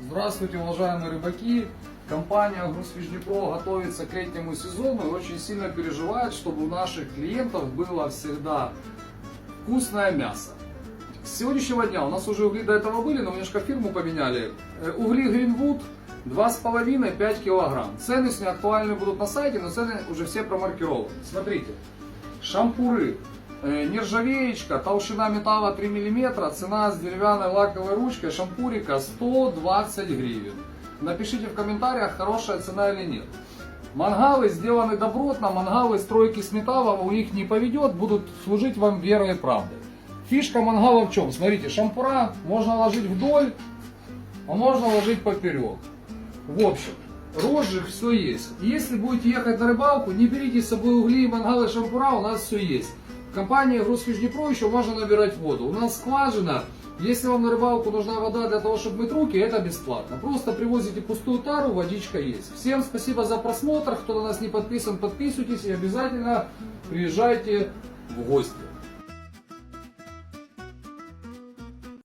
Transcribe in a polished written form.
Здравствуйте, уважаемые рыбаки! Компания Грузфиш Днепро готовится к летнему сезону и очень сильно переживает, чтобы у наших клиентов было всегда вкусное мясо. С сегодняшнего дня у нас уже угли до этого были, но немножко фирму поменяли. Угли Greenwood 2,5-5 килограмм. Цены с ней актуальны будут на сайте, но цены уже все промаркированы. Смотрите, шампуры. Нержавеечка, толщина металла 3 мм, цена с деревянной лаковой ручкой шампурика 120 гривен. Напишите в комментариях, хорошая цена или нет. Мангалы сделаны добротно, мангалы стройки с металла у них не поведет, будут служить вам верой и правдой. Фишка мангала в чем? Смотрите, шампура можно ложить вдоль, а можно ложить поперек. В общем, розжиг все есть. Если будете ехать на рыбалку, не берите с собой угли, мангалы, шампура, у нас все есть. В компании Грузфиш Днепро еще можно набирать воду. У нас скважина. Если вам на рыбалку нужна вода для того, чтобы мыть руки, это бесплатно. Просто привозите пустую тару, водичка есть. Всем спасибо за просмотр. Кто на нас не подписан, подписывайтесь и обязательно приезжайте в гости.